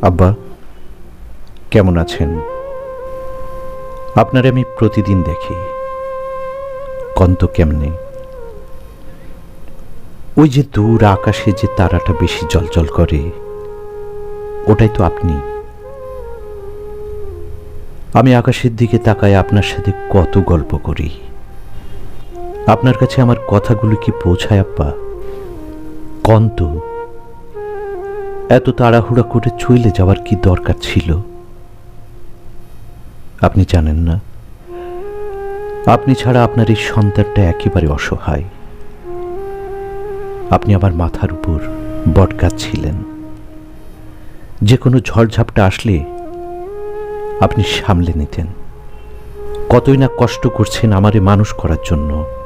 আব্বা, কেমন আছেন? আপনারে আমি প্রতিদিন দেখি, কন্ত কেমনে? ওই যে দূর আকাশে যে তারাটা বেশি জ্বলজ্বল করে, ওটাই তো আপনি। আমি আকাশের দিকে তাকায় আপনার সাথে কত গল্প করি। আপনার কাছে আমার কথাগুলো কি পৌঁছায় আব্বা? কন্ত, এত তাড়াহুড়া করে চলে যাওয়ার কি দরকার ছিল? আপনি জানেন না, আপনি ছাড়া আপনার এই সন্তানটা একেবারে অসহায়। আপনি আমার মাথার উপর বটগাছ ছিলেন। যে কোনো ঝড়ঝাপটা আসলে আপনি সামলে নিতেন। কতই না কষ্ট করছেন আমারে মানুষ করার জন্য।